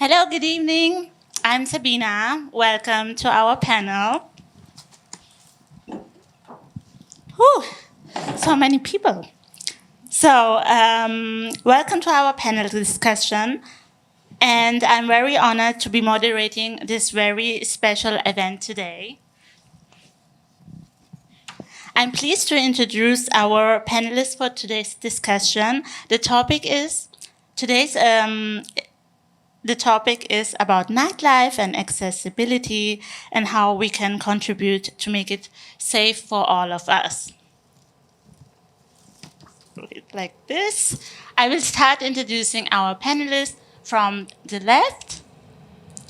Hello, good evening. I'm Sabina. Welcome to our panel. Whew, so many people. Welcome to our panel discussion. And I'm very honored to be moderating this very special event today. I'm pleased to introduce our panelists for today's discussion. The topic is about nightlife and accessibility and how we can contribute to make it safe for all of us. Like this. I will start introducing our panelists from the left.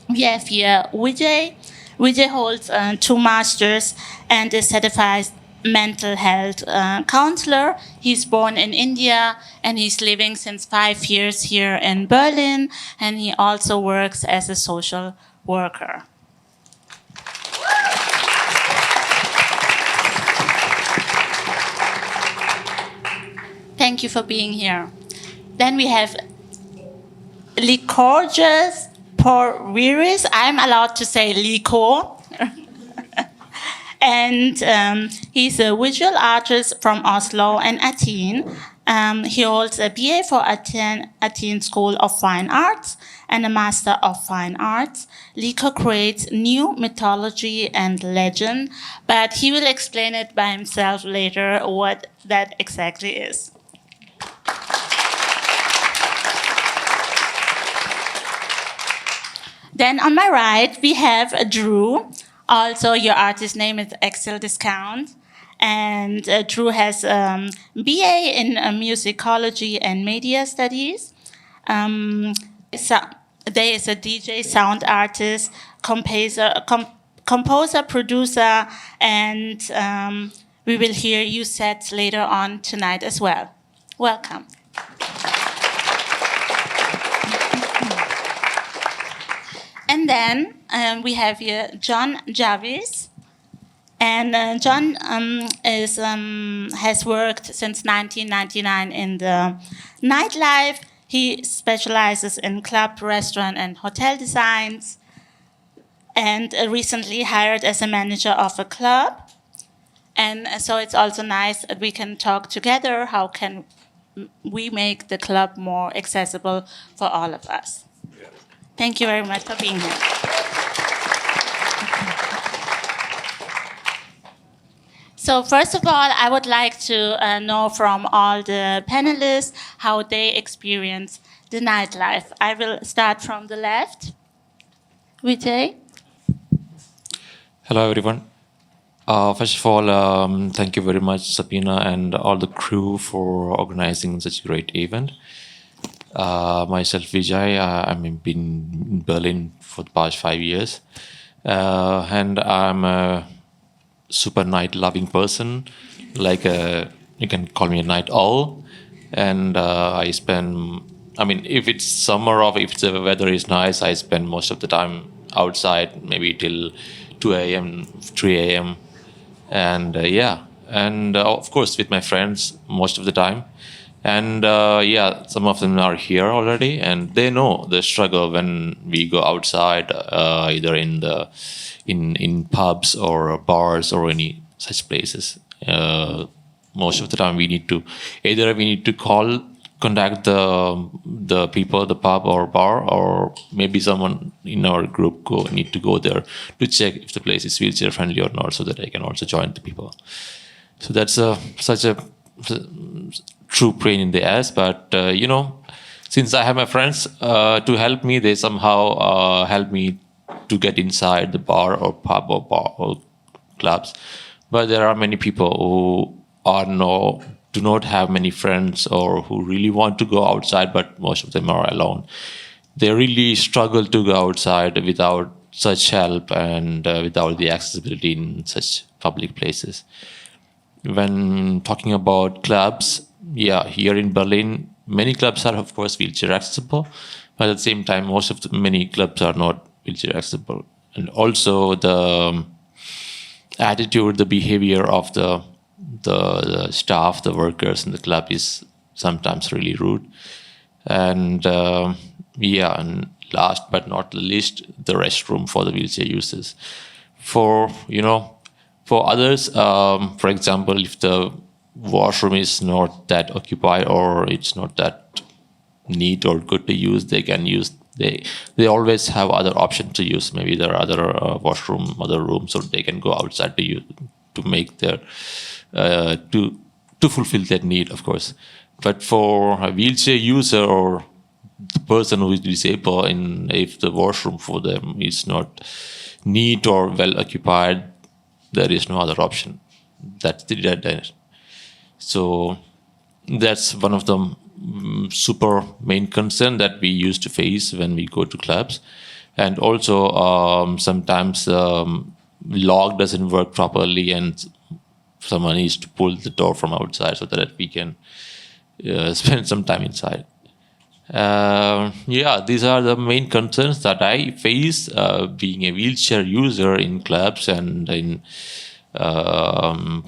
We have here Vijay. Vijay holds 2 masters and is certified mental health counselor. He's born in India and he's living since 5 years here in Berlin, and he also works as a social worker. Thank you for being here. Then we have Licorges Porviris. I'm allowed to say Lico. And he's a visual artist from Oslo and Athens. He holds a BA for Athens School of Fine Arts and a Master of Fine Arts. Lico creates new mythology and legend, but he will explain it by himself later what that exactly is. Then on my right, we have Drew. Also, your artist name is Excel Discount. And Drew has BA in musicology and media studies. They is a DJ, sound artist, composer, producer, and we will hear you sets later on tonight as well. Welcome. And then we have here John Jarvis. And John has worked since 1999 in the nightlife. He specializes in club, restaurant, and hotel designs. And recently hired as a manager of a club. And so it's also nice that we can talk together. How can we make the club more accessible for all of us? Thank you very much for being here. So first of all, I would like to know from all the panelists how they experience the nightlife. I will start from the left. Vijay? Hello, everyone. First of all, thank you very much, Sabina, and all the crew for organizing such a great event. Myself, Vijay, I've been in Berlin for the past 5 years. And I'm a super night-loving person. You can call me a night owl. And if it's summer or if the weather is nice, I spend most of the time outside, maybe till 2 a.m., 3 a.m. And of course with my friends most of the time. And some of them are here already, and they know the struggle when we go outside, either in pubs or bars or any such places. Most of the time, we need to contact the people, the pub or bar, or maybe someone in our group need to go there to check if the place is wheelchair friendly or not, so that I can also join the people. So that's such a true pain in the ass, but since I have my friends to help me, they somehow help me to get inside the bar or pub or clubs. But there are many people who do not have many friends, or who really want to go outside, but most of them are alone. They really struggle to go outside without such help and without the accessibility in such public places. When talking about clubs, here in Berlin, many clubs are, of course, wheelchair accessible, but at the same time, many clubs are not wheelchair accessible. And also the attitude, the behavior of the staff, the workers in the club is sometimes really rude. And last but not the least, the restroom for the wheelchair users. For for others, for example, if the washroom is not that occupied or it's not that neat or good to use, they can use they always have other options to use. Maybe there are other washroom, other rooms, or they can go outside to use to make their to fulfill that need, of course. But for a wheelchair user or the person who is disabled, if the washroom for them is not neat or well occupied, there is no other option. That's the dead end. So that's one of the super main concern that we used to face when we go to clubs. And also sometimes lock doesn't work properly and someone needs to pull the door from outside so that we can spend some time inside. These are the main concerns that I face being a wheelchair user in clubs and in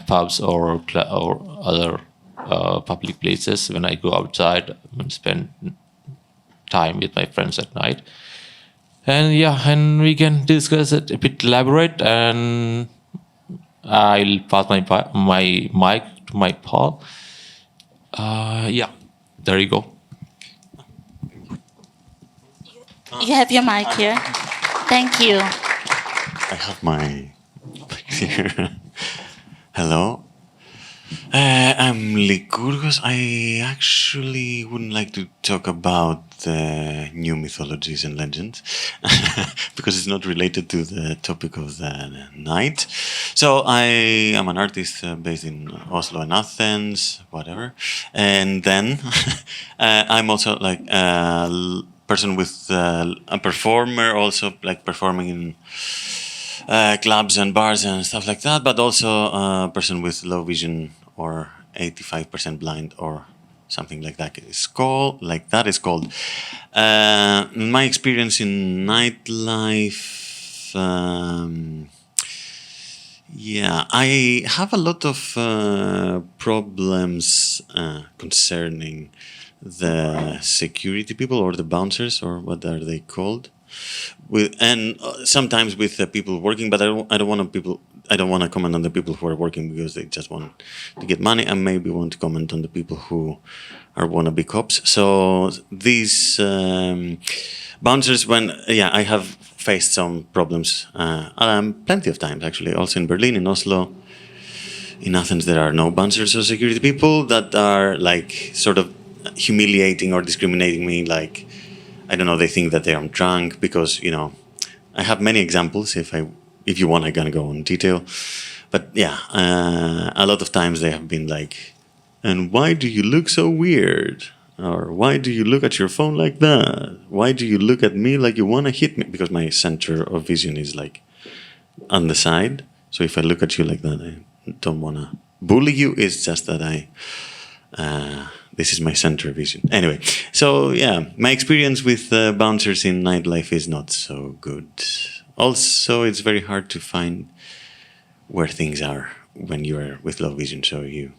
pubs or other public places when I go outside and spend time with my friends at night. And we can discuss it a bit elaborate, and I'll pass my mic to my Paul. There you go. You have your mic here. Thank you. I have my mic here. Hello. I'm Lykurgos. I actually wouldn't like to talk about new mythologies and legends because it's not related to the topic of the night. So I am an artist based in Oslo and Athens, whatever. And then I'm also like a person with a performer, also like performing in clubs and bars and stuff like that, but also a person with low vision or 85% blind or something like that. It's called my experience in nightlife. I have a lot of problems concerning the security people or the bouncers, or what are they called? And sometimes with the people working, but I don't want to comment on the people who are working because they just want to get money, and maybe want to comment on the people who are wannabe cops. So these bouncers, I have faced some problems, plenty of times actually. Also in Berlin, in Oslo, in Athens, there are no bouncers or security people that are like sort of humiliating or discriminating me, like, I don't know, they think that I'm drunk because, I have many examples. If you want, I can go in detail. But a lot of times they have been like, and why do you look so weird? Or why do you look at your phone like that? Why do you look at me like you want to hit me? Because my center of vision is like on the side. So if I look at you like that, I don't want to bully you. It's just that this is my center vision. Anyway, so my experience with bouncers in nightlife is not so good. Also, it's very hard to find where things are when you are with low vision. So you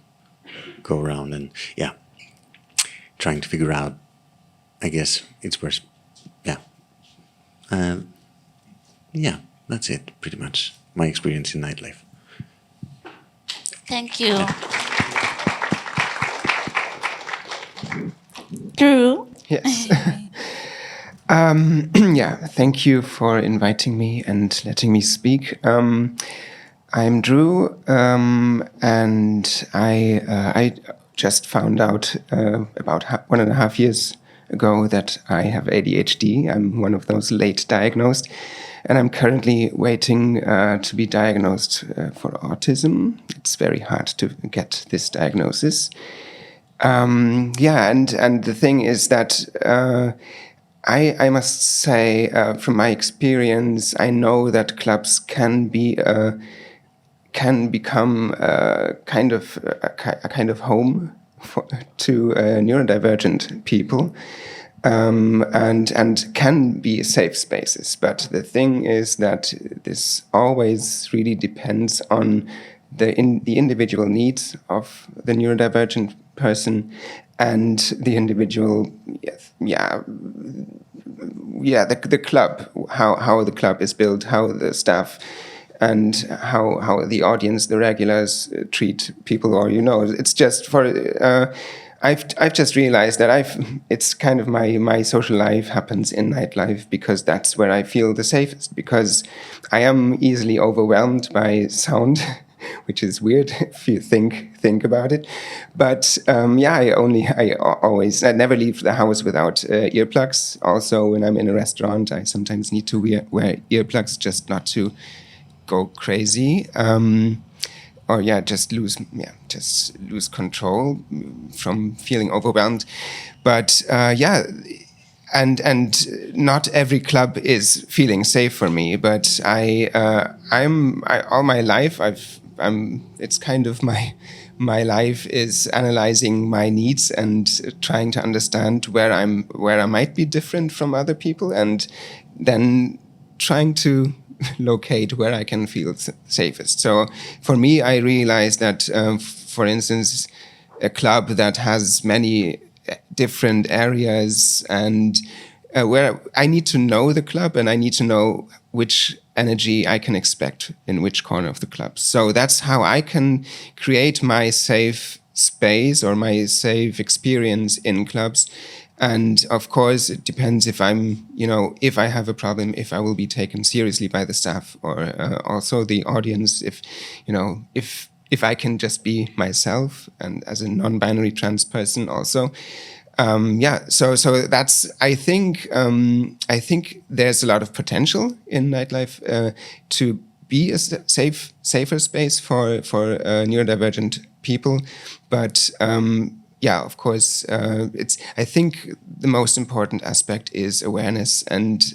go around and trying to figure out. I guess it's worse. That's it. Pretty much my experience in nightlife. Thank you. Drew? Yes. Thank you for inviting me and letting me speak. I'm Drew, and I just found out about 1.5 years ago that I have ADHD. I'm one of those late diagnosed, and I'm currently waiting to be diagnosed for autism. It's very hard to get this diagnosis. And the thing is that I must say, from my experience, I know that clubs can become a kind of home to neurodivergent people, and can be safe spaces. But the thing is that this always really depends on the individual needs of the neurodivergent person and the individual the club, how the club is built, how the staff and how the audience, the regulars treat people, or it's just for. I've just realized that it's kind of my social life happens in nightlife because that's where I feel the safest, because I am easily overwhelmed by sound, which is weird if you think about it. But I never leave the house without earplugs. Also, when I'm in a restaurant, I sometimes need to wear earplugs just not to go crazy. Or just lose control from feeling overwhelmed. But and not every club is feeling safe for me. But all my life it's kind of my life is analyzing my needs and trying to understand where I might be different from other people, and then trying to locate where I can feel safest. So for me, I realized that, for instance, a club that has many different areas and where I need to know the club and I need to know which energy I can expect in which corner of the club. So that's how I can create my safe space or my safe experience in clubs. And of course, it depends if if I have a problem, if I will be taken seriously by the staff or also the audience, if I can just be myself and as a non-binary trans person also. So that's, I think there's a lot of potential in nightlife to be a safer space for neurodivergent people. But of course, I think the most important aspect is awareness. And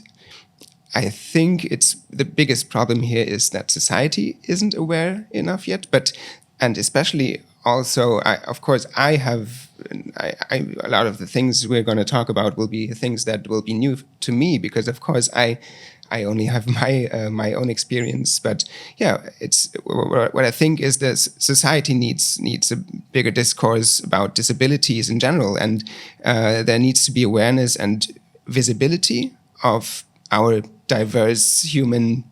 I think it's the biggest problem here is that society isn't aware enough yet. And especially also, a lot of the things we're going to talk about will be things that will be new to me, because of course I only have my own experience. But it's what I think is that society needs a bigger discourse about disabilities in general, and there needs to be awareness and visibility of our diverse human,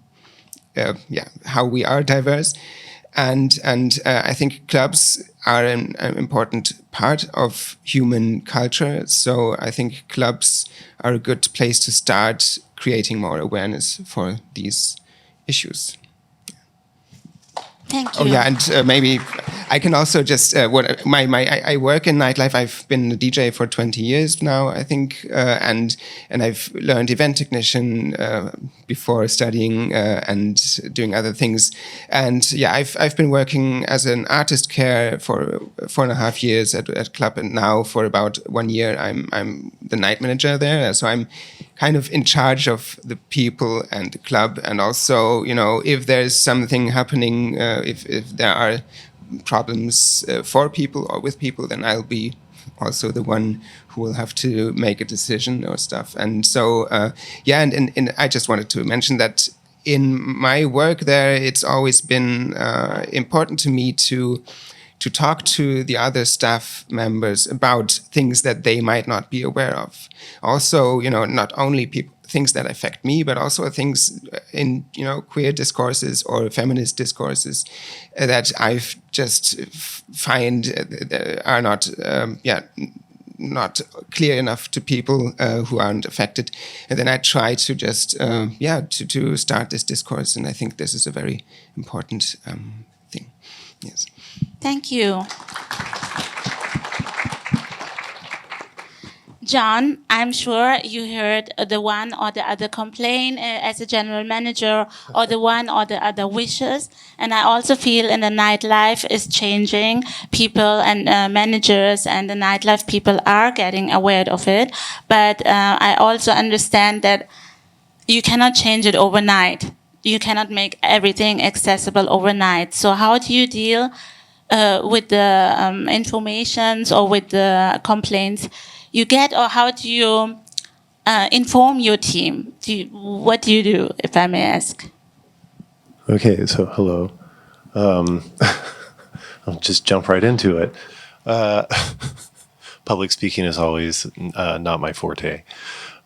how we are diverse. And I think clubs are an important part of human culture. So I think clubs are a good place to start creating more awareness for these issues. Thank you. Oh yeah, and maybe I can also just I work in nightlife. I've been a DJ for 20 years now, I think, and I've learned event technician before studying and doing other things. And I've been working as an artist care for 4.5 years at club, and now for about 1 year I'm the night manager there. So I'm kind of in charge of the people and the club, and also if there's something happening, if there are problems for people or with people, then I'll be also the one who will have to make a decision or stuff. And so and I just wanted to mention that in my work there, it's always been important to me to talk to the other staff members about things that they might not be aware of. Also, not only things that affect me, but also things in queer discourses or feminist discourses that I've just find are not not clear enough to people who aren't affected. And then I try to just to start this discourse, and I think this is a very important thing. Yes. Thank you. John, I'm sure you heard the one or the other complaint as a general manager, or the one or the other wishes. And I also feel in the nightlife is changing. People and managers and the nightlife people are getting aware of it. But I also understand that you cannot change it overnight. You cannot make everything accessible overnight. So how do you deal with the informations or with the complaints you get, or how do you inform your team? What do you do, if I may ask? Okay, so hello. I'll just jump right into it. Public speaking is always not my forte.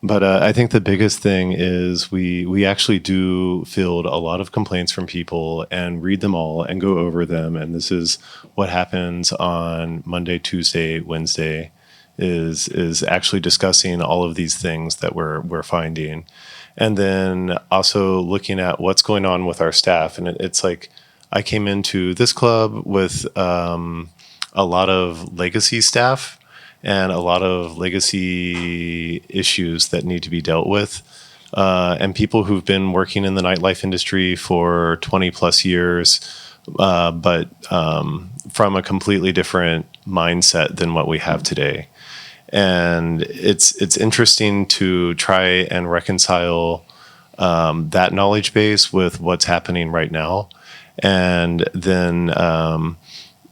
But I think the biggest thing is we actually do field a lot of complaints from people and read them all and go over them. And this is what happens on Monday, Tuesday, Wednesday, is actually discussing all of these things that we're finding, and then also looking at what's going on with our staff. And it's like I came into this club with a lot of legacy staff and a lot of legacy issues that need to be dealt with. And people who've been working in the nightlife industry for 20 plus years, but from a completely different mindset than what we have today. And it's interesting to try and reconcile that knowledge base with what's happening right now. And then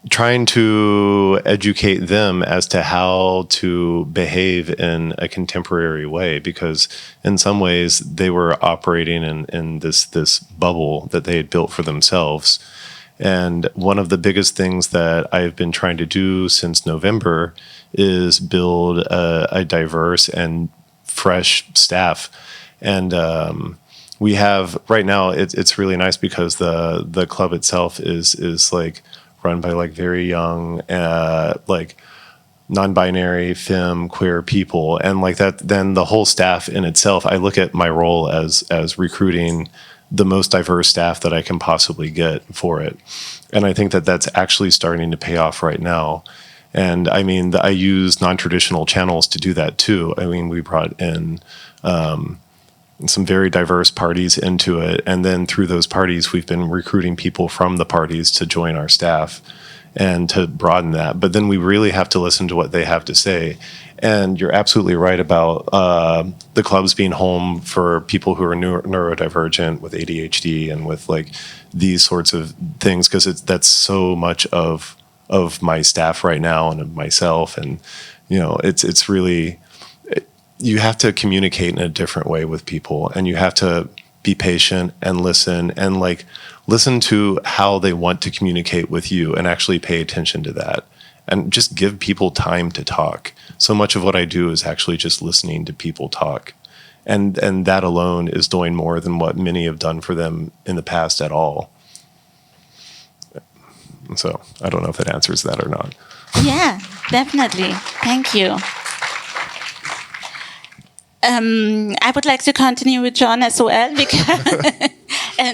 trying to educate them as to how to behave in a contemporary way, because in some ways they were operating in this bubble that they had built for themselves. And one of the biggest things that I've been trying to do since November is build a diverse and fresh staff. And we have right now, it's really nice because the club itself is like run by like very young, like non-binary, femme, queer people, and like that. Then the whole staff in itself, I look at my role as recruiting the most diverse staff that I can possibly get for it, and I think that that's actually starting to pay off right now. And I mean, I use non-traditional channels to do that too. I mean, we brought in some very diverse parties into it. And then through those parties, we've been recruiting people from the parties to join our staff and to broaden that. But then we really have to listen to what they have to say. And you're absolutely right about the clubs being home for people who are neurodivergent with ADHD and with like these sorts of things, because that's so much of my staff right now and of myself. And, you know, it's really, you have to communicate in a different way with people, and you have to be patient and listen to how they want to communicate with you and actually pay attention to that and just give people time to talk. So much of what I do is actually just listening to people talk. And that alone is doing more than what many have done for them in the past at all. So I don't know if that answers that or not. Yeah, definitely. Thank you. I would like to continue with John as well, because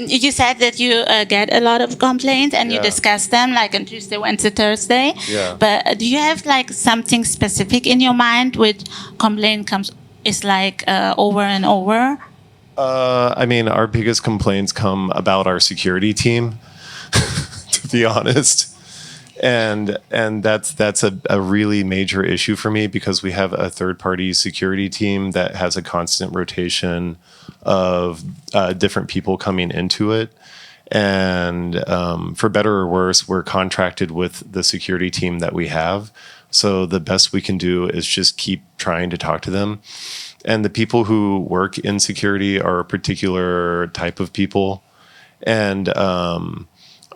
you said that you get a lot of complaints and you discuss them like on Tuesday, Wednesday, Thursday. Yeah. But do you have like something specific in your mind which complaint is like over and over? I mean, our biggest complaints come about our security team, to be honest. And that's a really major issue for me, because we have a third-party security team that has a constant rotation of different people coming into it. And for better or worse, we're contracted with the security team that we have. So the best we can do is just keep trying to talk to them. And the people who work in security are a particular type of people. And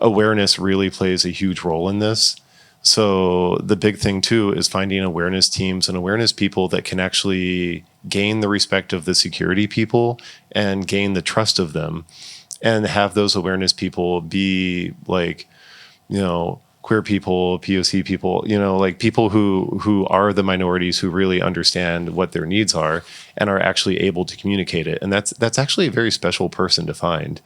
awareness really plays a huge role in this. So the big thing too is finding awareness teams and awareness people that can actually gain the respect of the security people and gain the trust of them, and have those awareness people be like, you know, queer people, POC people, you know, like people who are the minorities who really understand what their needs are and are actually able to communicate it. And that's actually a very special person to find.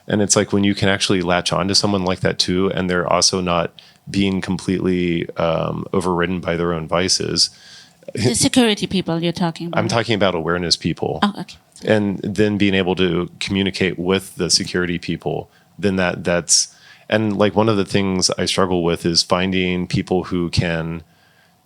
And it's like when you can actually latch on to someone like that too, and they're also not being completely overridden by their own vices. The security people you're talking about? I'm talking about awareness people. Oh, okay. And then being able to communicate with the security people, then that's, and like one of the things I struggle with is finding people who can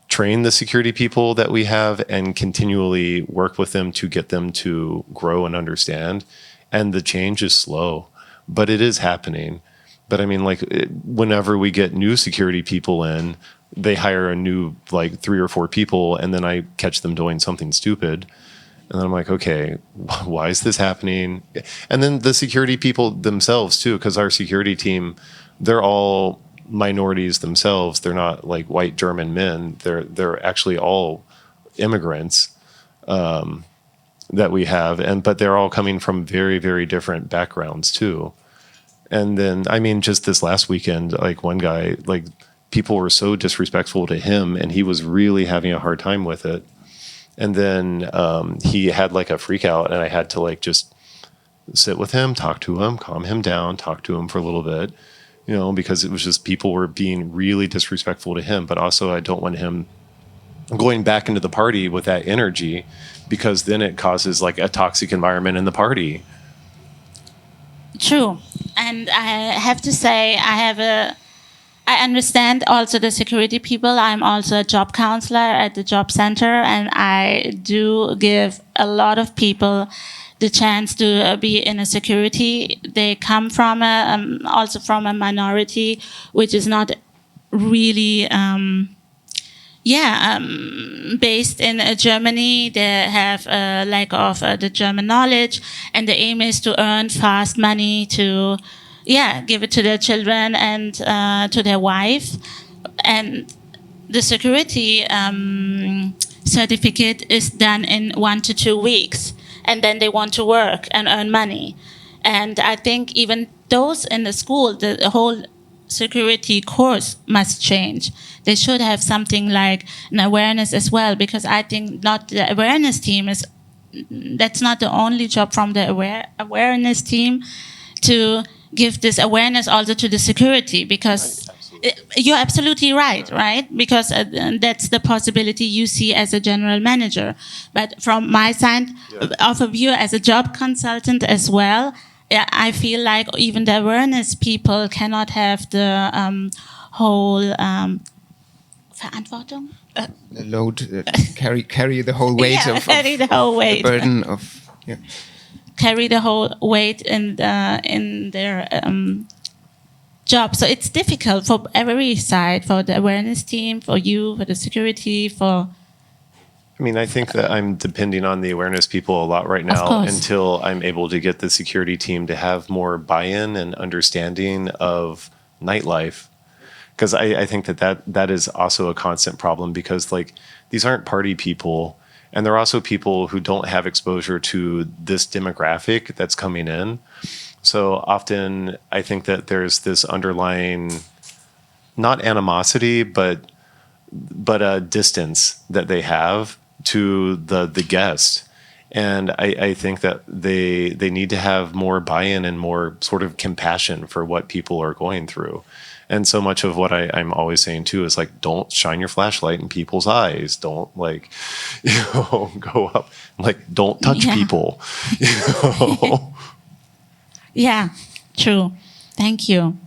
train the security people that we have and continually work with them to get them to grow and understand. And the change is slow, but it is happening. But I mean, like, whenever we get new security people in, they hire a new, like, 3 or 4 people, and then I catch them doing something stupid. And then I'm like, okay, why is this happening? And then the security people themselves, too, because our security team, they're all minorities themselves. They're not, like, white German men. They're actually all immigrants. that we have, but they're all coming from very, very different backgrounds too. And then, I mean, just this last weekend, like one guy, like people were so disrespectful to him, and he was really having a hard time with it. And then he had like a freak out, and I had to like just sit with him, talk to him, calm him down, talk to him for a little bit, because it was just people were being really disrespectful to him. But also, I don't want him going back into the party with that energy, because then it causes like a toxic environment in the party. True. And I have to say, I understand also the security people. I'm also a job counselor at the job center, and I do give a lot of people the chance to be in a security. They come from also from a minority, which is not really, based in Germany. They have a lack of the German knowledge, and the aim is to earn fast money to, give it to their children and to their wife. And the security certificate is done in 1 to 2 weeks, and then they want to work and earn money. And I think even those in the school, the whole security course must change. They should have something like an awareness as well, because I think not the awareness team that's not the only job from the awareness team to give this awareness also to the security, because you're absolutely right? Because that's the possibility you see as a general manager. But from my side of a view as a job consultant as well, I feel like even the awareness people cannot have the whole Verantwortung. The load, carry the whole weight carry the whole weight. The burden of carry the whole weight in their job. So it's difficult for every side, for the awareness team, for you, for the security, for. I mean, I think that I'm depending on the awareness people a lot right now until I'm able to get the security team to have more buy-in and understanding of nightlife. Because I think that is also a constant problem, because like these aren't party people, and they're also people who don't have exposure to this demographic that's coming in. So often I think that there's this underlying, not animosity, but a distance that they have to the guest. And I think that they need to have more buy-in and more sort of compassion for what people are going through. And so much of what I'm always saying too is like, don't shine your flashlight in people's eyes. Don't go up, like, don't touch people. Yeah, true. Thank you.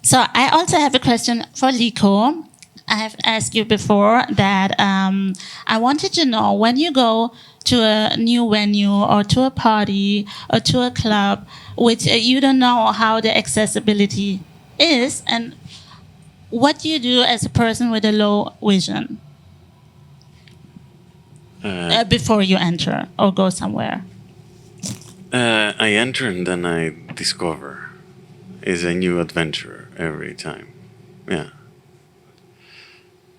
So I also have a question for Liko. I have asked you before that I wanted to know, when you go to a new venue or to a party or to a club, which you don't know how the accessibility is, and what do you do as a person with a low vision before you enter or go somewhere? I enter and then I discover. It's a new adventure every time. Yeah.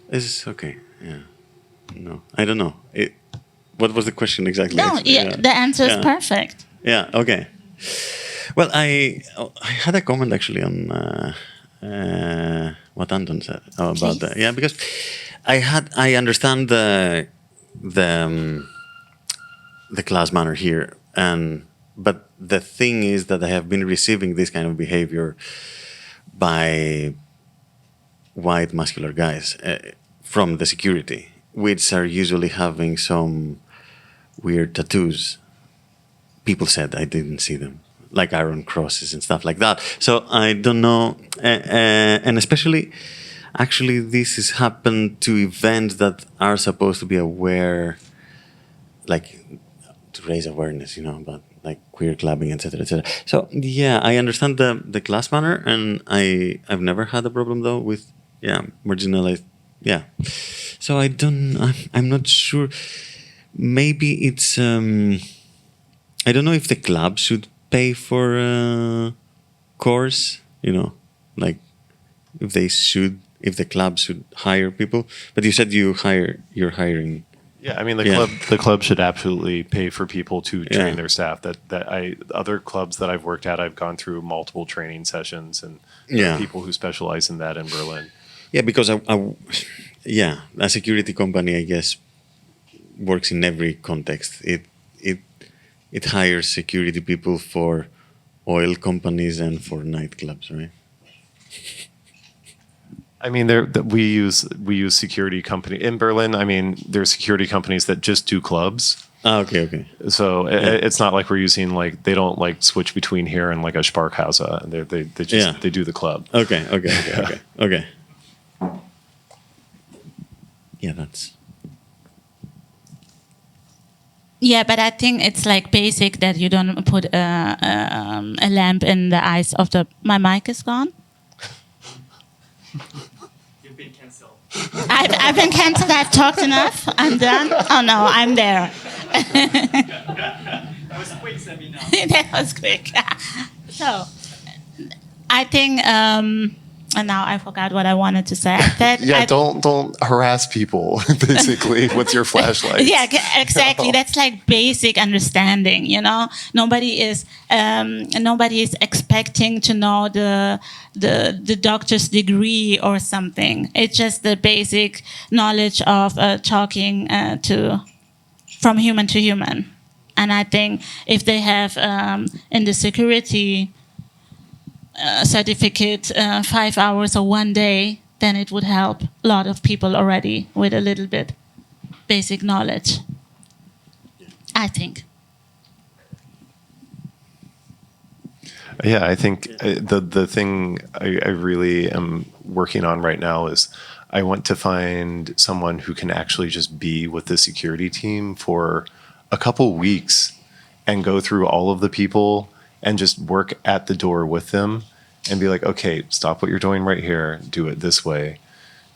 It's okay. Yeah. No, I don't know. What was the question exactly? No, the answer is perfect. Yeah. Okay. Well, I had a comment actually on what Anton said about that. Yeah, because I understand the class manner here, but the thing is that I have been receiving this kind of behavior by white muscular guys from the security, which are usually having some weird tattoos. People said, I didn't see them, like iron crosses and stuff like that. So I don't know, and especially, actually, this has happened to events that are supposed to be aware, like to raise awareness, about like queer clubbing, etc., etc. So yeah, I understand the class manner, and I've never had a problem though with marginalized. Yeah, so I'm not sure. Maybe it's I don't know if the club should pay for a course. Like if the club should hire people. But you said you're hiring. Yeah, I mean Yeah. the club should absolutely pay for people to train Yeah. their staff. Other clubs that I've worked at, I've gone through multiple training sessions, and there Yeah. are people who specialize in that in Berlin. Yeah, because yeah, a security company, I guess, works in every context. It hires security people for oil companies and for nightclubs, right? I mean, we use security company in Berlin. I mean, there's security companies that just do clubs. Ah, okay. So Yeah. it's not like we're using like they don't like switch between here and like a Sparkasse. They just Yeah. they do the club. Okay. Yeah, that's. Yeah, but I think it's like basic that you don't put a lamp in the eyes of the. My mic is gone. You've been cancelled. I've been cancelled. I've talked enough. I'm done. Oh no, I'm there. That was quick, Sabina. That was quick. So, I think, and now I forgot what I wanted to say. Don't harass people. Basically, with your flashlight. Yeah, exactly. That's like basic understanding. You know, nobody is expecting to know the doctor's degree or something. It's just the basic knowledge of talking from human to human. And I think if they have in the security certificate 5 hours or 1 day, then it would help a lot of people already with a little bit basic knowledge. I think. Yeah, I think the thing I really am working on right now is I want to find someone who can actually just be with the security team for a couple weeks and go through all of the people and just work at the door with them and be like, okay, stop what you're doing right here, do it this way.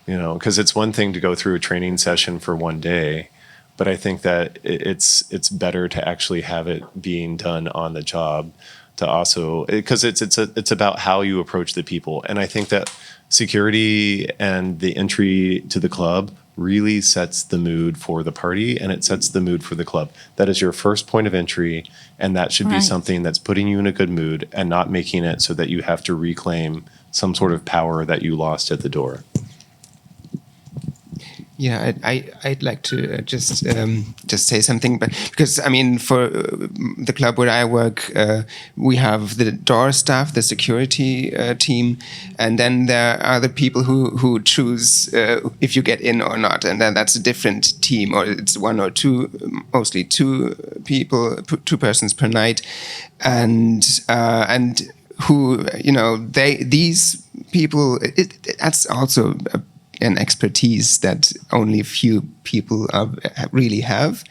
You know, because it's one thing to go through a training session for 1 day, but I think that it's better to actually have it being done on the job to also, because it's about how you approach the people. And I think that security and the entry to the club really sets the mood for the party, and it sets the mood for the club. That is your first point of entry, and that should be Right. something that's putting you in a good mood and not making it so that you have to reclaim some sort of power that you lost at the door. Yeah, I'd like to just say something, but because I mean, for the club where I work, we have the door staff, the security team, and then there are the people who choose if you get in or not, and then that's a different team, or it's one or two, mostly two people, two persons per night, and who these people, that's also an expertise that only few people really have,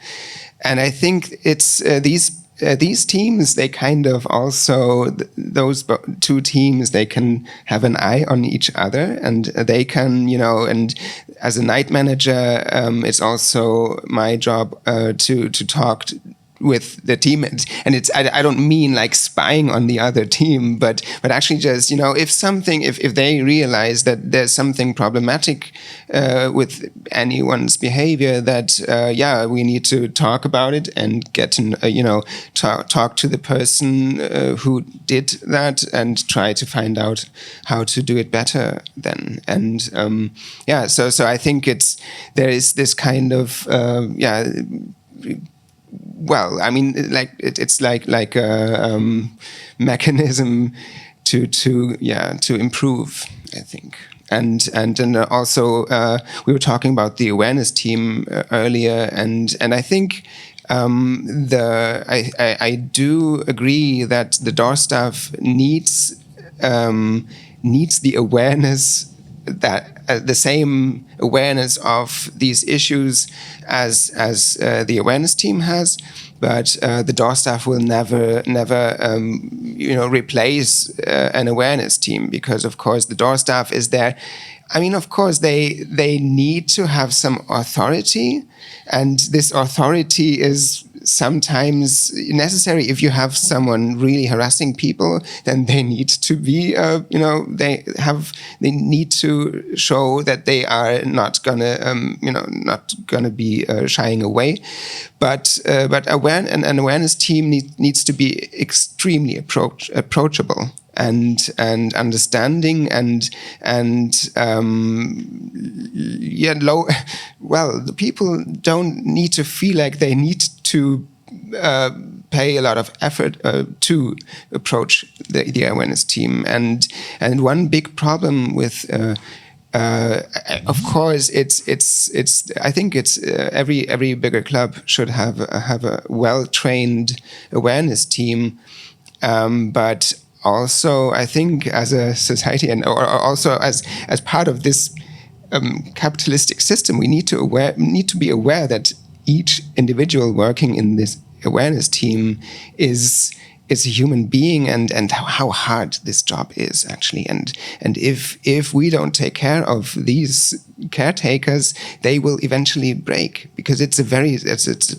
and I think it's these teams. They kind of also those two teams. They can have an eye on each other, and they can And as a night manager, it's also my job to talk with the team, and it's I don't mean like spying on the other team, but actually just if they realize that there's something problematic with anyone's behavior, that we need to talk about it and get to talk to the person who did that and try to find out how to do it better then. And so I think there is this kind of well, I mean, like it's like a mechanism to improve, I think. And then also we were talking about the awareness team earlier, and I think I do agree that the door staff needs the awareness, that the same awareness of these issues as the awareness team has, but the door staff will never replace an awareness team, because of course the door staff is there. I mean, of course they need to have some authority, and this authority is sometimes necessary. If you have someone really harassing people, then they need to be, they need to show that they are not gonna be shying away. But an awareness team needs to be extremely approachable and understanding the people don't need to feel like they need to pay a lot of effort to approach the awareness team. And one big problem with of course, I think it's every bigger club should have a well-trained awareness team, but also I think as a society or also as part of this capitalistic system, we need to be aware that each individual working in this awareness team is a human being, and how hard this job is actually, and if we don't take care of these caretakers, they will eventually break, because it's a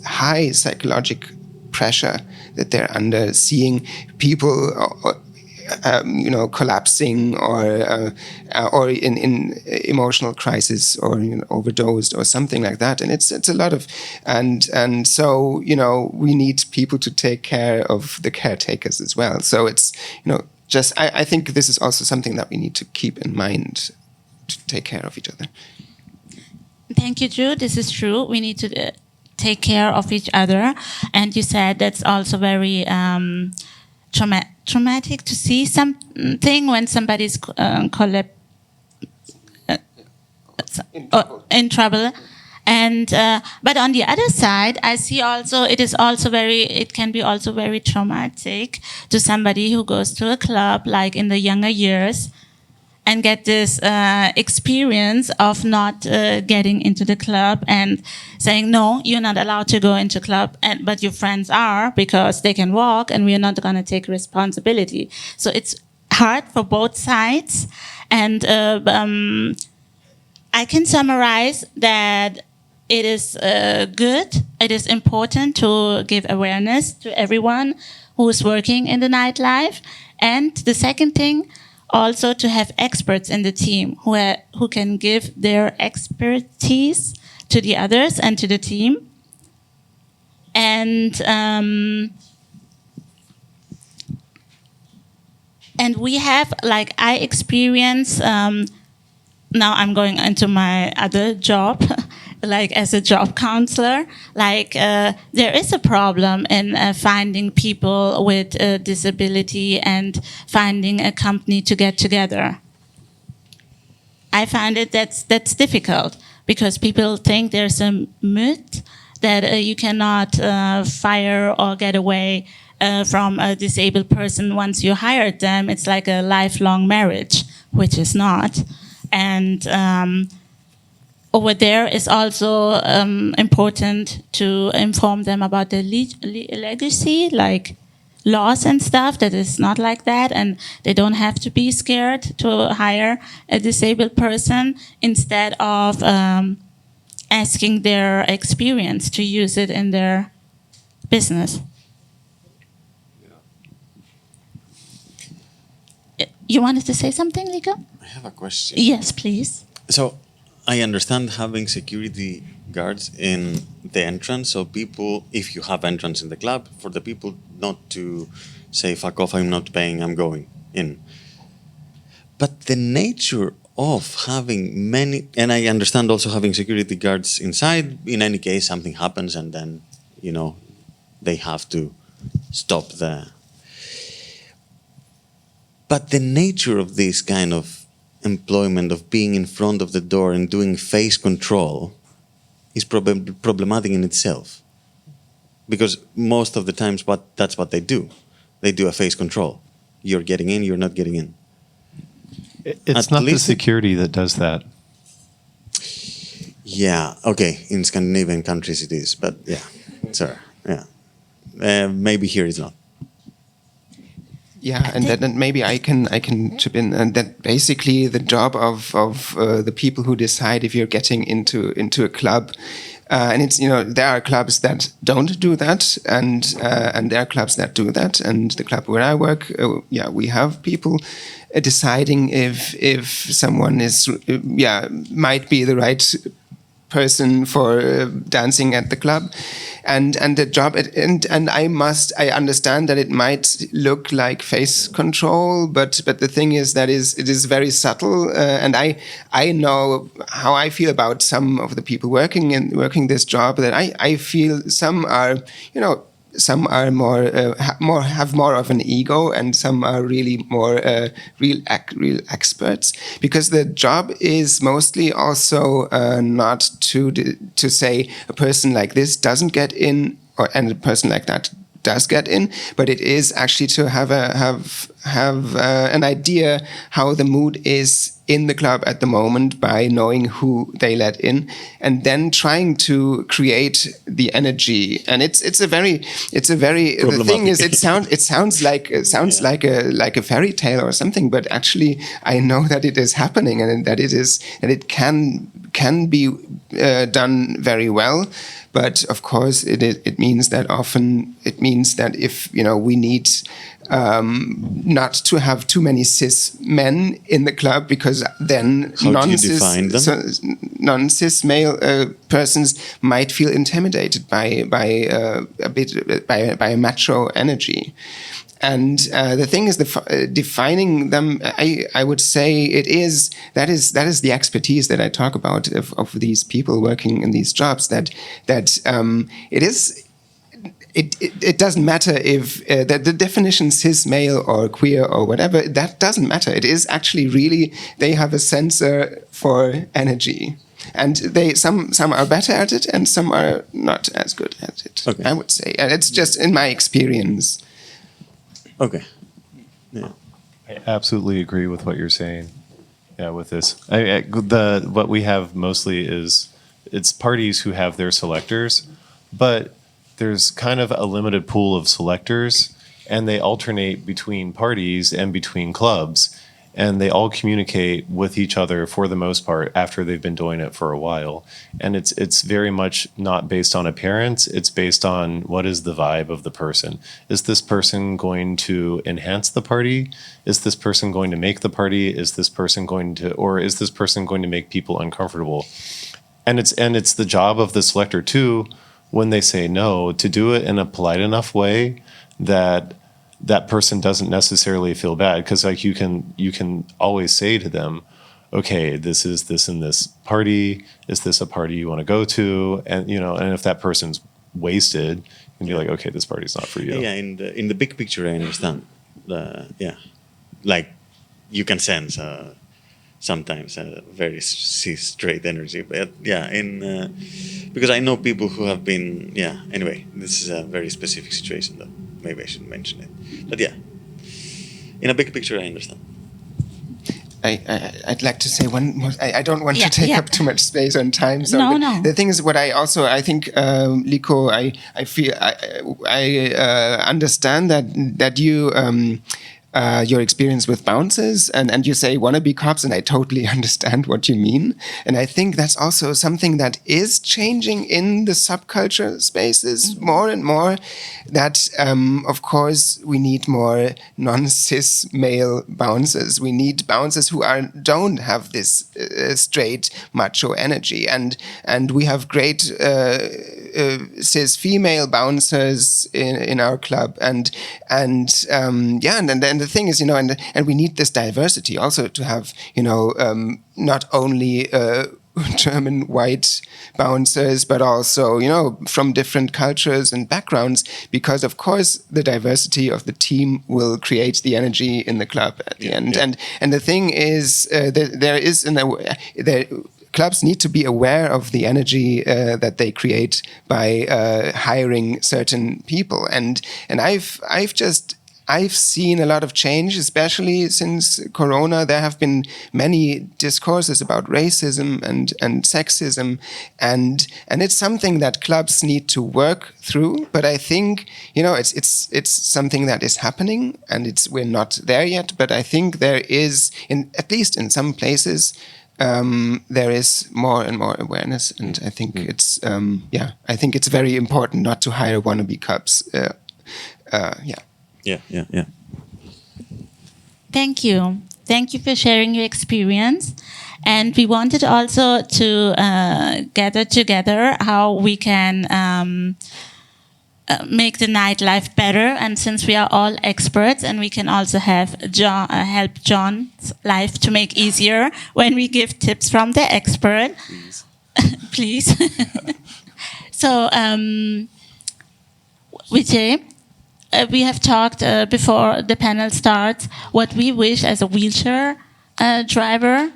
high psychological pressure that they're under, seeing people collapsing or in emotional crisis or overdosed or something like that, and it's a lot of and so we need people to take care of the caretakers as well. So it's just I think this is also something that we need to keep in mind, to take care of each other. Thank you, Drew. This is true. We need to take care of each other, and you said that's also very traumatic to see something when somebody's in trouble. And but on the other side, I see also it can be also very traumatic to somebody who goes to a club like in the younger years and get this experience of not getting into the club and saying, no, you're not allowed to go into club, but your friends are, because they can walk and we're not going to take responsibility. So it's hard for both sides. And I can summarize that it is good, it is important to give awareness to everyone who's working in the nightlife. And the second thing, also to have experts in the team who can give their expertise to the others and to the team. And we have, like, I experience, now I'm going into my other job, like as a job counselor, like there is a problem in finding people with a disability and finding a company to get together. I find that's difficult, because people think there's a myth that you cannot fire or get away from a disabled person once you hired them. It's like a lifelong marriage, which is not. And over there is also important to inform them about the legacy, like laws and stuff, that is not like that, and they don't have to be scared to hire a disabled person, instead of asking their experience to use it in their business. You wanted to say something, Lico? I have a question. Yes, please. So I understand having security guards in the entrance, so people, if you have entrance in the club, for the people not to say, fuck off, I'm not paying, I'm going in. But the nature of having many, and I understand also having security guards inside, in any case something happens and then, they have to stop the... But the nature of this kind of employment, of being in front of the door and doing face control, is problematic in itself. Because most of the times that's what they do. They do a face control. You're getting in, you're not getting in. It's not the security that does that. Yeah, okay, in Scandinavian countries it is, but yeah, sorry, yeah. Maybe here it's not. Yeah, and then maybe I can chip in, and that basically the job of the people who decide if you're getting into a club And it's, there are clubs that don't do that, and there are clubs that do that. And the club where I work, we have people deciding if someone is might be the right person for dancing at the club, and the job and I understand that it might look like face control, but the thing is that it is very subtle, and I know how I feel about some of the people working this job, that I feel some are, some are have more of an ego, and some are really more real experts, because the job is mostly also not to say a person like this doesn't get in, and a person like that does get in, but it is actually to have an idea how the mood is in the club at the moment by knowing who they let in, and then trying to create the energy. And it's a very the thing is, it sounds like a fairy tale or something, but actually I know that it is happening, and that it can be done very well. But of course, it means that if we need not to have too many cis men in the club, because then non-cis male persons might feel intimidated by a macho energy. And the thing is, defining them, I would say that is the expertise that I talk about of these people working in these jobs. That it is. It doesn't matter if the definition cis male or queer or whatever, that doesn't matter. It is actually really, they have a sensor for energy. And some are better at it, and some are not as good at it, okay. I would say. And it's just in my experience. Okay. Yeah. I absolutely agree with what you're saying. Yeah, with this, what we have mostly is it's parties who have their selectors, but there's kind of a limited pool of selectors, and they alternate between parties and between clubs, and they all communicate with each other for the most part after they've been doing it for a while. And it's very much not based on appearance. It's based on what is the vibe of the person. Is this person going to enhance the party? Is this person going to make the party? Is this person going to make people uncomfortable? And it's the job of the selector too, when they say no, to do it in a polite enough way that that person doesn't necessarily feel bad, because like you can always say to them, okay, this is this and this party. Is this a party you want to go to? And and if that person's wasted, you can be like, okay, this party's not for you. Yeah, in the big picture, I understand. Like you can sense sometimes a very straight energy, but because I know people who have been. Anyway, this is a very specific situation though. Maybe I shouldn't mention it. But yeah, in a big picture, I understand. I'd like to say one more. I don't want to take up too much space on time. So No. The thing is, what I think, Liko, I feel I understand that you. Your experience with bouncers, and you say wannabe cops, and I totally understand what you mean. And I think that's also something that is changing in the subculture spaces more and more, that of course we need more non-cis male bouncers. We need bouncers who don't have this straight macho energy, and we have great cis female bouncers in our club, and then the thing is, and we need this diversity also to have, not only German white bouncers, but also, from different cultures and backgrounds, because of course the diversity of the team will create the energy in the club at the end. Yeah. And the thing is, clubs need to be aware of the energy that they create by hiring certain people. And I've seen a lot of change, especially since Corona. There have been many discourses about racism and sexism, and it's something that clubs need to work through. But I think it's something that is happening, and we're not there yet. But I think there is, at least in some places, there is more and more awareness, and I think it's I think it's very important not to hire wannabe cops. Yeah. Thank you. Thank you for sharing your experience. And we wanted also to gather together how we can make the nightlife better. And since we are all experts, and we can also have help John's life to make easier when we give tips from the expert. Please. So, Vijay, we have talked before the panel starts what we wish as a wheelchair driver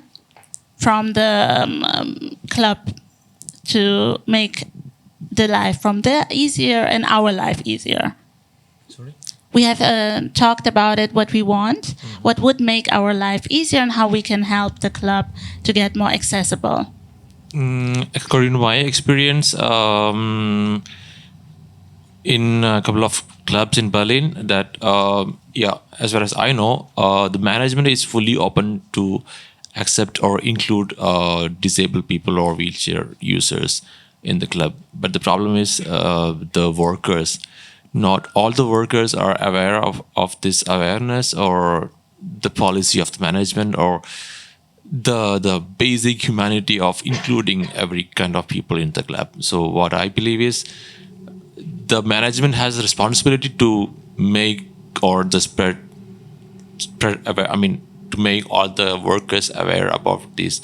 from the club to make the life from there easier and our life easier. Sorry? We have talked about it, what we want, what would make our life easier, and how we can help the club to get more accessible. According to my experience, in a couple of clubs in Berlin, that as far as I know, the management is fully open to accept or include disabled people or wheelchair users in the club. But the problem is the workers. Not all the workers are aware of this awareness or the policy of the management or the basic humanity of including every kind of people in the club. So what I believe is the management has a responsibility to make or the spread aware, to make all the workers aware about this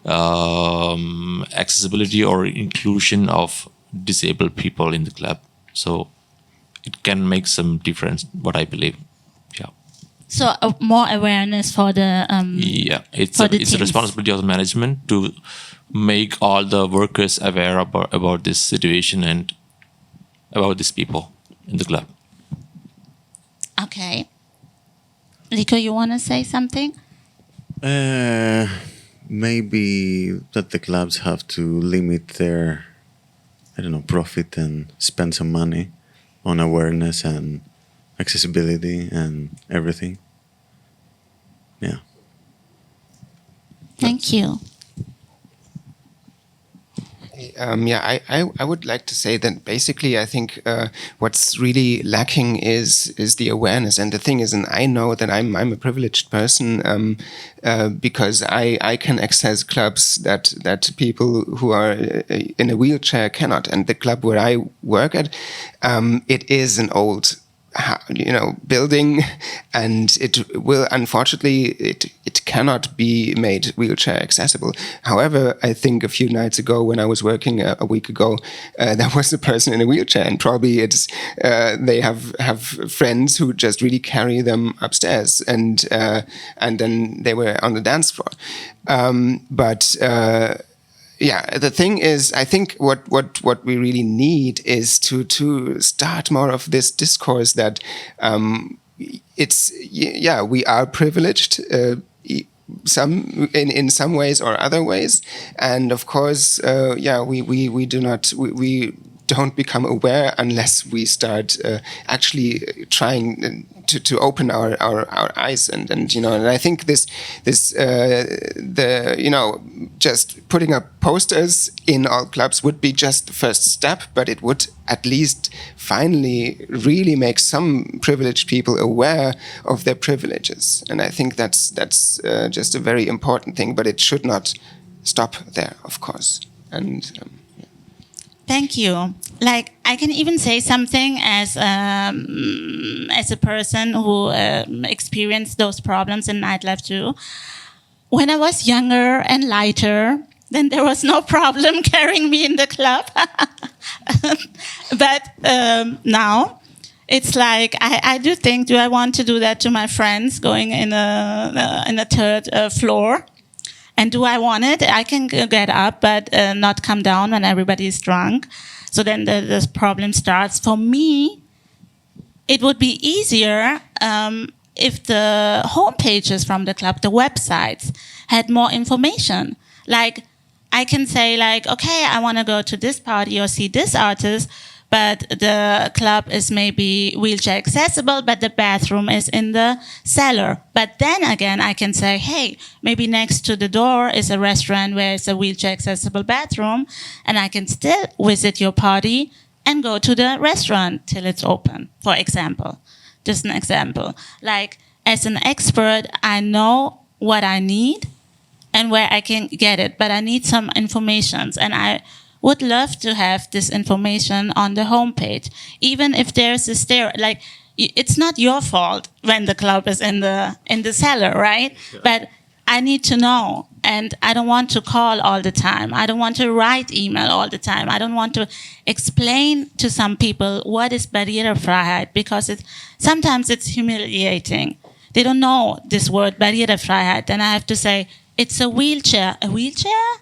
accessibility or inclusion of disabled people in the club. So it can make some difference, what I believe. Yeah. So more awareness for the it's for a the it's a teams. responsibility of the management to make all the workers aware about this situation and about these people in the club. Okay. Liko, you want to say something? Maybe that the clubs have to limit their, profit and spend some money on awareness and accessibility and everything. Yeah. Thank you. I would like to say that basically I think what's really lacking is the awareness. And the thing is, and I know that I'm a privileged person because I can access clubs that people who are in a wheelchair cannot. And the club where I work at, it is an old building, and it will, unfortunately, it cannot be made wheelchair accessible. However, I think a few nights ago when I was working a week ago, there was a person in a wheelchair, and probably they have friends who just really carry them upstairs, and then they were on the dance floor. The thing is, I think what we really need is to start more of this discourse that we are privileged some in some ways or other ways, and of course we don't become aware unless we start actually trying to open our eyes and I think just putting up posters in all clubs would be just the first step, but it would at least finally really make some privileged people aware of their privileges, and I think that's just a very important thing, but it should not stop there, of course. And Thank you. Like, I can even say something as a person who experienced those problems in nightlife too. When I was younger and lighter, then there was no problem carrying me in the club. But now, it's like I do think, do I want to do that to my friends going in a third floor? And do I want it? I can get up, but not come down when everybody is drunk. So then the problem starts. For me, it would be easier if the homepages from the club, the websites, had more information. Like, I can say, like, okay, I want to go to this party or see this artist, but the club is maybe wheelchair accessible, but the bathroom is in the cellar. But then again, I can say, hey, maybe next to the door is a restaurant where it's a wheelchair accessible bathroom, and I can still visit your party and go to the restaurant till it's open, for example. Just an example. Like, as an expert, I know what I need and where I can get it, but I need some information, and I would love to have this information on the homepage, even if there's a like, it's not your fault when the club is in the cellar, right? Yeah. But I need to know, and I don't want to call all the time. I don't want to write email all the time. I don't want to explain to some people what is Barrierefreiheit, because sometimes it's humiliating. They don't know this word Barrierefreiheit, and I have to say, it's a wheelchair. A wheelchair?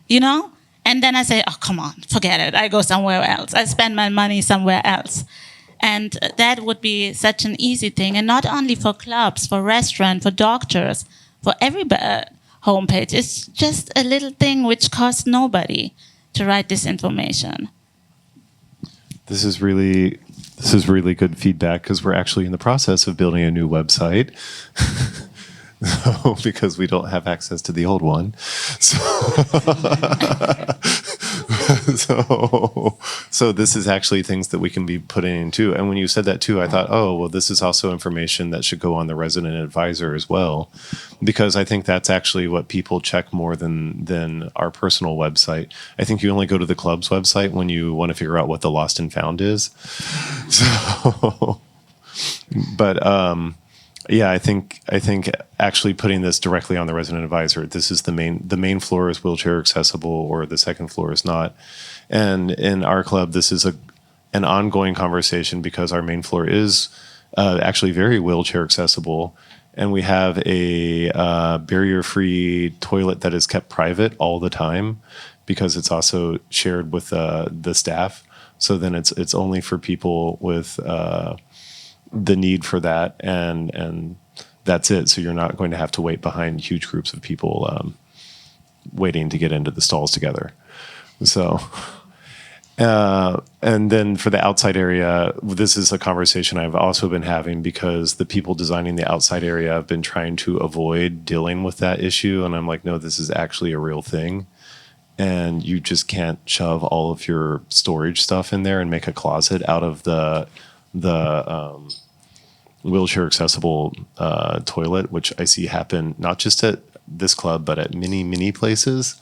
You know? And then I say, oh, come on, forget it. I go somewhere else. I spend my money somewhere else. And that would be such an easy thing. And not only for clubs, for restaurants, for doctors, for every homepage. It's just a little thing which costs nobody to write this information. This is really good feedback, because we're actually in the process of building a new website. Because we don't have access to the old one. So this is actually things that we can be putting in too. And when you said that too, I thought, oh, well, this is also information that should go on the resident advisor as well, because I think that's actually what people check more than our personal website. I think you only go to the club's website when you want to figure out what the lost and found is. Yeah, I think actually putting this directly on the resident advisor. This is the main floor is wheelchair accessible, or the second floor is not. And in our club, this is an ongoing conversation, because our main floor is actually very wheelchair accessible, and we have a barrier-free toilet that is kept private all the time, because it's also shared with the staff. So then it's only for people with the need for that, and that's it. So you're not going to have to wait behind huge groups of people waiting to get into the stalls together. So, and then for the outside area, this is a conversation I've also been having, because the people designing the outside area have been trying to avoid dealing with that issue. And I'm like, no, this is actually a real thing. And you just can't shove all of your storage stuff in there and make a closet out of the wheelchair accessible toilet, which I see happen not just at this club, but at many places.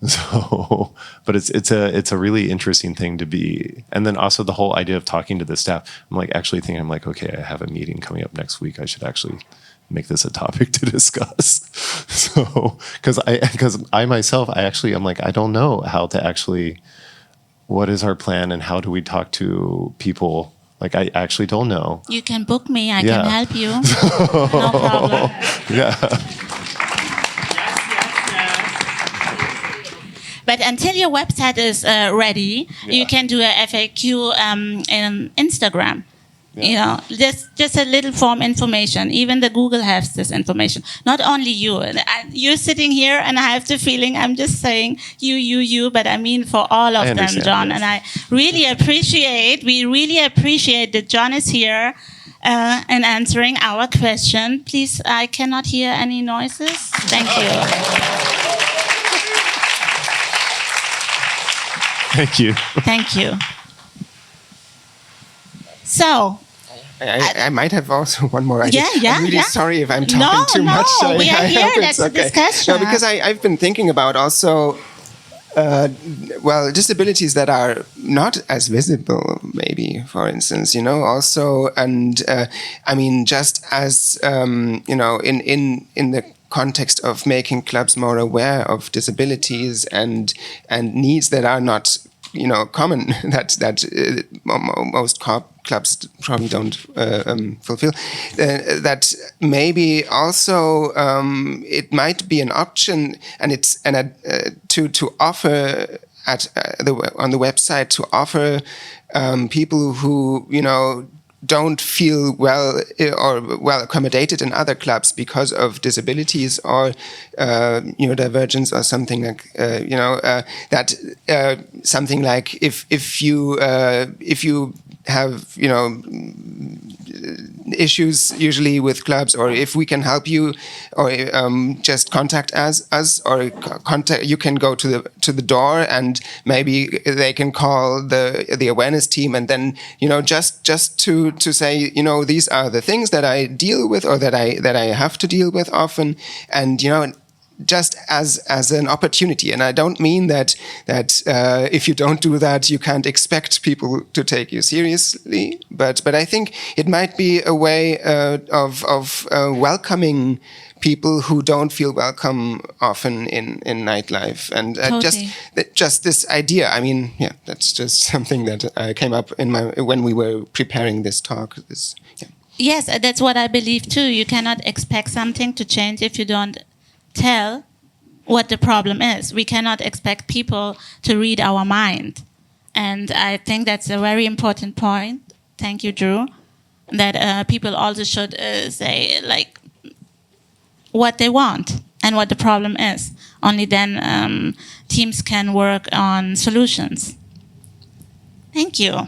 So, but it's a really interesting thing to be. And then also the whole idea of talking to the staff. I'm like, okay, I have a meeting coming up next week. I should actually make this a topic to discuss. So, because I myself, I'm like, I don't know how to actually, what is our plan and how do we talk to people? Like, I actually don't know. You can book me. I can help you. No problem. Yeah. But until your website is ready, you can do a FAQ in Instagram. You know, just a little form information. Even the Google has this information. Not only you. You're sitting here, and I have the feeling I'm just saying you, but I mean for all of them, John. Yes. And I really appreciate. We really appreciate that John is here and answering our question. Please, I cannot hear any noises. Thank you. Thank you. Thank you. So. I might have also one more idea. Yeah, I'm really sorry if I'm talking too much. No, we are here. That's a discussion. No, because I've been thinking about also, disabilities that are not as visible, maybe, for instance, also, and I mean, just as, in the context of making clubs more aware of disabilities and needs that are not common, that most clubs probably don't fulfill. That maybe also it might be an option, and to offer on the website, to offer people who don't feel well or well accommodated in other clubs because of disabilities or neurodivergence or something like that something like if you have issues usually with clubs, or if we can help you, or just contact us, or contact, you can go to the door and maybe they can call the awareness team, and then just to say these are the things that I deal with or that I have to deal with often, and just as an opportunity. And I don't mean that if you don't do that, you can't expect people to take you seriously. But I think it might be a way of welcoming people who don't feel welcome often in nightlife. And Totally. just this idea. I mean, yeah, that's just something that came up when we were preparing this talk. Yes, that's what I believe too. You cannot expect something to change if you don't tell what the problem is. We cannot expect people to read our mind. And I think that's a very important point. Thank you, Drew. That people also should say like what they want and what the problem is. Only then teams can work on solutions. Thank you.